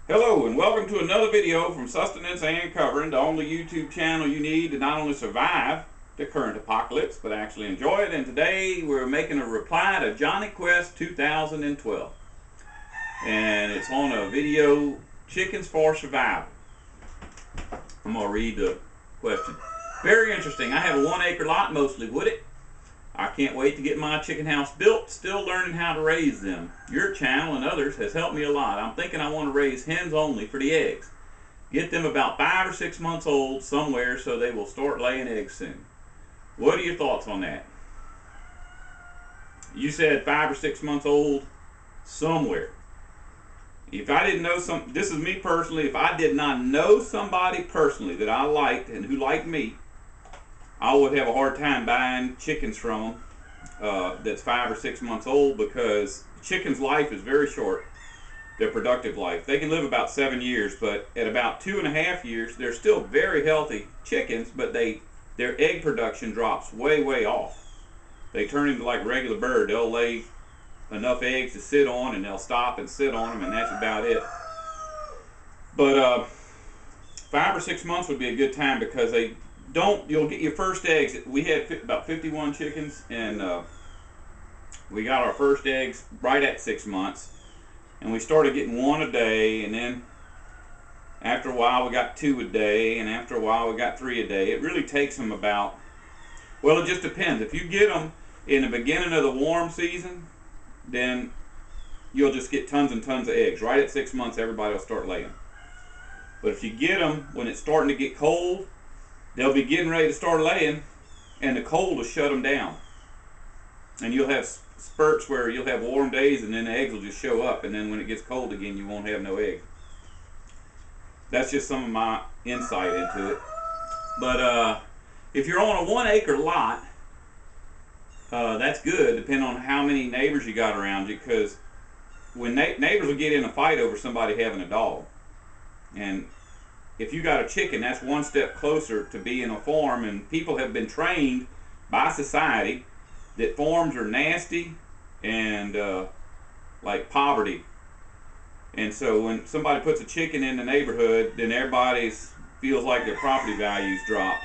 Hello and welcome to another video from Sustenance and Covering, the only YouTube channel you need to not only survive the current apocalypse but actually enjoy it. And today we're making a reply to Johnny Quest 2012, and it's on a video, Chickens for Survival. I'm going to read the question. Very interesting. I have a 1 acre lot, mostly wooded. I can't wait to get my chicken house built, still learning how to raise them. Your channel and others has helped me a lot. I'm thinking I want to raise hens only for the eggs. Get them about 5 or 6 months old somewhere so they will start laying eggs soon. What are your thoughts on that? You said 5 or 6 months old somewhere. If I didn't know this is me personally, if I did not know somebody personally that I liked and who liked me, I would have a hard time buying chickens from them that's 5 or 6 months old, because chickens' life is very short, their productive life. They can live about 7 years, but at about 2.5 years, they're still very healthy chickens, but their egg production drops way off. They turn into like a regular bird. They'll lay enough eggs to sit on, and they'll stop and sit on them, and that's about it. But 5 or 6 months would be a good time, because you'll get your first eggs. We had about 51 chickens, and we got our first eggs right at 6 months, and we started getting 1 a day, and then after a while we got 2 a day, and after a while we got 3 a day. It really takes them about, well, it just depends. If you get them in the beginning of the warm season, then you'll just get tons and tons of eggs. Right at 6 months, everybody will start laying. But if you get them when it's starting to get cold, they'll be getting ready to start laying, and the cold will shut them down. And you'll have spurts where you'll have warm days, and then the eggs will just show up, and then when it gets cold again, you won't have no eggs. That's just some of my insight into it. But if you're on a 1 acre lot, that's good, depending on how many neighbors you got around you, because when neighbors will get in a fight over somebody having a dog. And if you got a chicken, that's one step closer to being a farm, and people have been trained by society that farms are nasty and like poverty. And so when somebody puts a chicken in the neighborhood, then everybody feels like their property values dropped.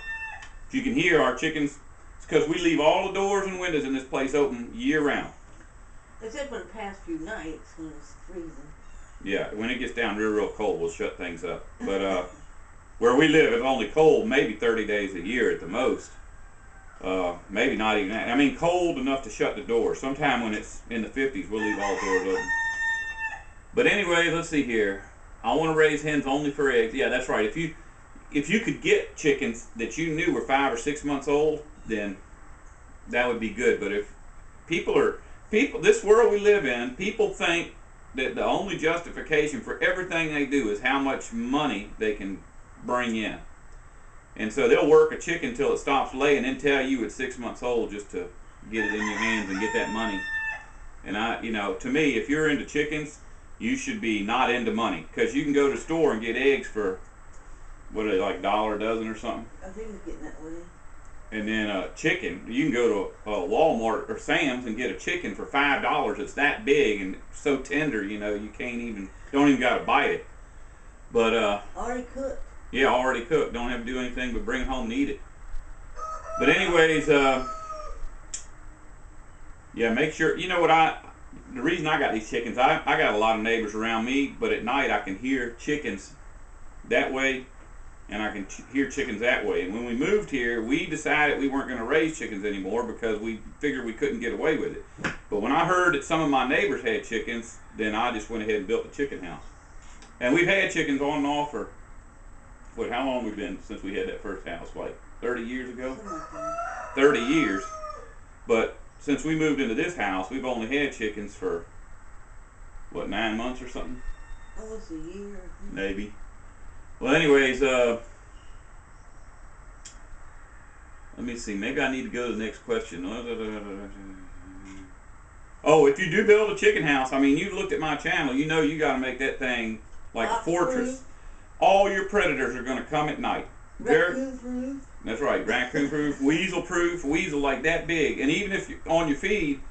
If you can hear our chickens, it's because we leave all the doors and windows in this place open year round. Except for the past few nights when it's freezing. Yeah, when it gets down real cold, we'll shut things up. But where we live, it's only cold maybe 30 days a year at the most. Maybe not even that. I mean, cold enough to shut the door. Sometime when it's in the 50s, we'll leave all the doors open. But anyway, let's see here. I want to raise hens only for eggs. Yeah, that's right. If you could get chickens that you knew were 5 or 6 months old, then that would be good. But if this world we live in, people think that the only justification for everything they do is how much money they can bring in. And so they'll work a chicken until it stops laying and tell you it's 6 months old just to get it in your hands and get that money. And to me, if you're into chickens, you should be not into money, because you can go to the store and get eggs for, what are they, like $1 a dozen or something? I think it's getting that way. And then chicken, you can go to Walmart or Sam's and get a chicken for $5. It's that big and so tender, you don't even got to bite it. But already cooked. Yeah, already cooked. Don't have to do anything but bring it home and eat it. But anyways, yeah, make sure, the reason I got these chickens, I got a lot of neighbors around me, but at night I can hear chickens that way, and I can hear chickens that way. And when we moved here, we decided we weren't going to raise chickens anymore because we figured we couldn't get away with it. But when I heard that some of my neighbors had chickens, then I just went ahead and built a chicken house. And we've had chickens on and off for, how long we've been since we had that first house? Like 30 years ago? 30 years. But since we moved into this house, we've only had chickens for, 9 months or something? Almost a year. Maybe. Well, anyways, let me see. Maybe I need to go to the next question. Oh, if you do build a chicken house, you looked at my channel, you got to make that thing like a fortress. All your predators are going to come at night. Raccoon proof. That's right, raccoon proof, weasel like that big. And even if on your feed,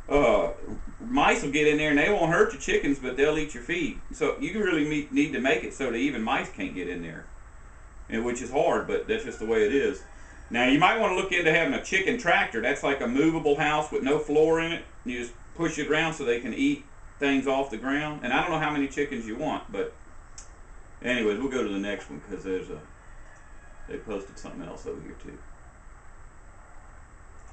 mice will get in there and they won't hurt your chickens, but they'll eat your feed. So you really need to make it so that even mice can't get in there, and which is hard, but that's just the way it is. Now you might want to look into having a chicken tractor. That's like a movable house with no floor in it. You just push it around so they can eat things off the ground. And I don't know how many chickens you want, but anyways, we'll go to the next one because they posted something else over here too.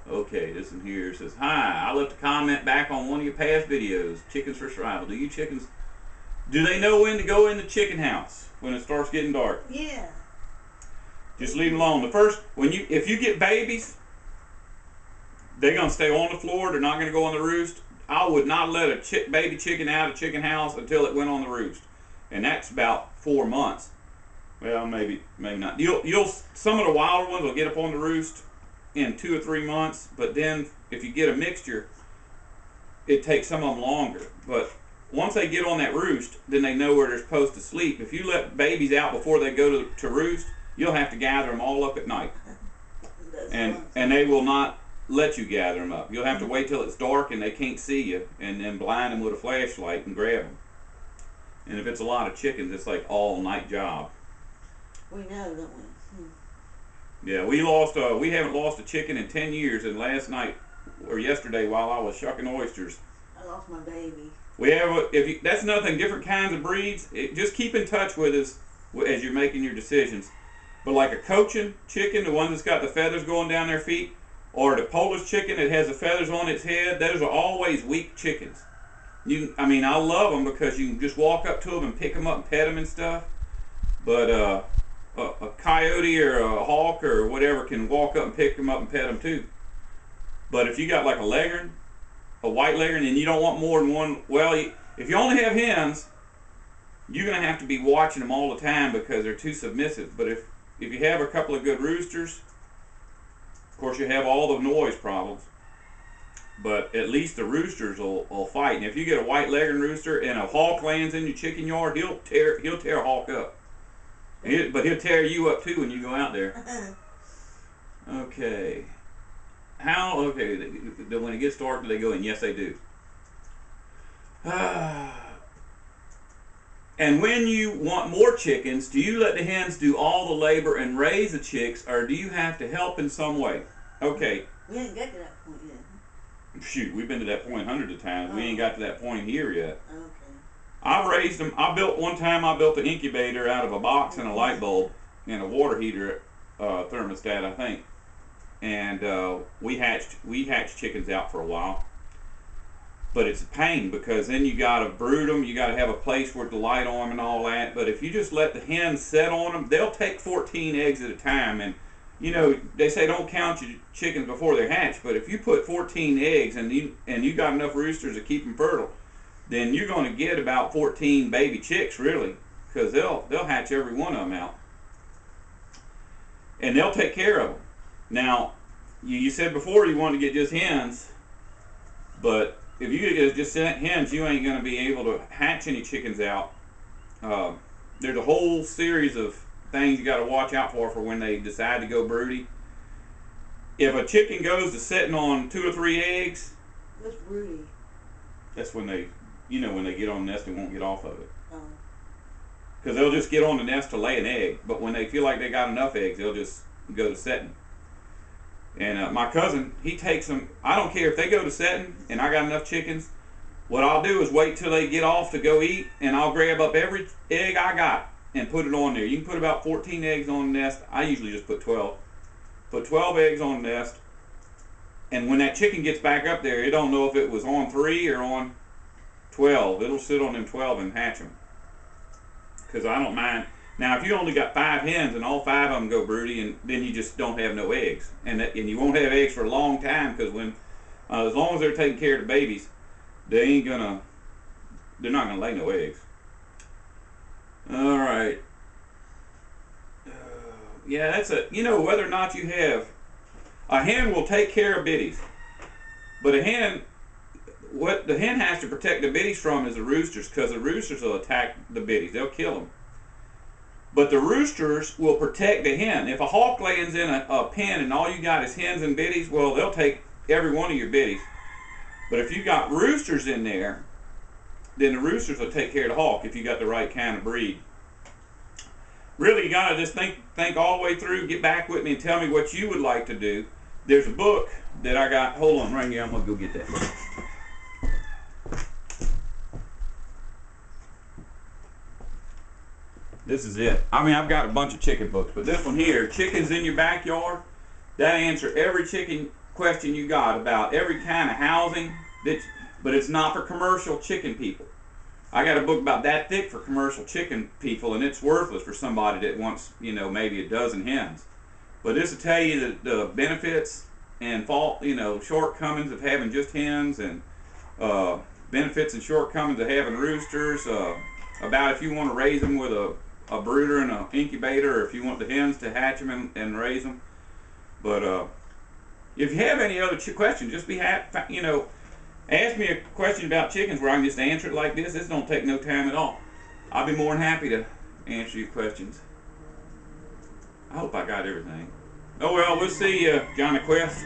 Okay, this one here says, "Hi, I left a comment back on one of your past videos, chickens for survival. Do they know when to go in the chicken house when it starts getting dark?" Yeah. Just leave them alone. If you get babies, they're gonna stay on the floor. They're not gonna go on the roost. I would not let a baby chicken out of chicken house until it went on the roost, and that's about 4 months. Well, maybe not. Some of the wilder ones will get up on the roost in 2 or 3 months, but then if you get a mixture, it takes some of them longer. But once they get on that roost, then they know where they're supposed to sleep. If you let babies out before they go to roost, you'll have to gather them all up at night, and they will not let you gather them up. You'll have to wait till it's dark and they can't see you, and then blind them with a flashlight and grab them. And if it's a lot of chickens, it's like all night job. We know, don't we? Yeah, we haven't lost a chicken in 10 years, and last night or yesterday while I was shucking oysters, I lost my baby. we have that's another thing, different kinds of breeds. Just keep in touch with us as you're making your decisions. But like a Cochin chicken, the one that's got the feathers going down their feet, or the Polish chicken that has the feathers on its head, those are always weak chickens. I love them because you can just walk up to them and pick them up and pet them and stuff. But a coyote or a hawk or whatever can walk up and pick them up and pet them too. But if you got like a white leghorn, and you don't want more than one, if you only have hens, you're going to have to be watching them all the time because they're too submissive. But if you have a couple of good roosters, of course you have all the noise problems, but at least the roosters will fight. And if you get a white leghorn rooster and a hawk lands in your chicken yard, he'll tear a hawk up. But he'll tear you up too when you go out there. Okay. When it gets dark, do they go in? Yes, they do. And when you want more chickens, do you let the hens do all the labor and raise the chicks, or do you have to help in some way? Okay. We ain't got to that point yet. Shoot, we've been to that point hundreds of times. We ain't got to that point here yet. Okay. I've raised them. One time I built an incubator out of a box and a light bulb and a water heater thermostat, I think. And we hatched chickens out for a while. But it's a pain because then you got to brood them. You got to have a place where to light on them and all that. But if you just let the hens set on them, they'll take 14 eggs at a time. And they say don't count your chickens before they're hatched. But if you put 14 eggs and you got enough roosters to keep them fertile, then you're going to get about 14 baby chicks really, because they'll hatch every one of them out, and they'll take care of them. Now, you said before you wanted to get just hens, but if you get just hens, you ain't going to be able to hatch any chickens out. There's a whole series of things you got to watch out for when they decide to go broody. If a chicken goes to sitting on 2 or 3 eggs, what's broody? That's when they get on the nest and won't get off of it. Because Oh. they'll just get on the nest to lay an egg, but when they feel like they got enough eggs, they'll just go to setting. And my cousin, he takes them. I don't care if they go to setting and I got enough chickens. What I'll do is wait till they get off to go eat, and I'll grab up every egg I got and put it on there. You can put about 14 eggs on the nest. I usually just put 12. Put 12 eggs on the nest, and when that chicken gets back up there, it don't know if it was on 3 or on 12. It'll sit on them 12 and hatch them. Because I don't mind. Now, if you only got 5 hens and all 5 of them go broody, and then you just don't have no eggs, and you won't have eggs for a long time, because as long as they're taking care of the babies, they're not gonna lay no eggs. All right. Yeah, that's whether or not you have a hen will take care of biddies, but what the hen has to protect the biddies from is the roosters, because the roosters will attack the biddies. They'll kill them. But the roosters will protect the hen. If a hawk lands in a pen and all you got is hens and biddies, well, they'll take every one of your biddies. But if you got roosters in there, then the roosters will take care of the hawk if you got the right kind of breed. Really, you gotta just think all the way through. Get back with me and tell me what you would like to do. There's a book that I got. Hold on, right here. I'm gonna go get that book. This is it. I mean, I've got a bunch of chicken books, but this one here, Chickens in Your Backyard, that answer every chicken question you got about every kind of housing. But it's not for commercial chicken people. I got a book about that thick for commercial chicken people, and it's worthless for somebody that wants, maybe a dozen hens. But this will tell you the benefits and shortcomings of having just hens, and benefits and shortcomings of having roosters. About if you want to raise them with a brooder and an incubator, or if you want the hens to hatch them and raise them. But if you have any other questions, just be happy, ask me a question about chickens where I can just answer it like this. This don't take no time at all. I'll be more than happy to answer your questions. I hope I got everything. Oh well, we'll see, Johnny Quest.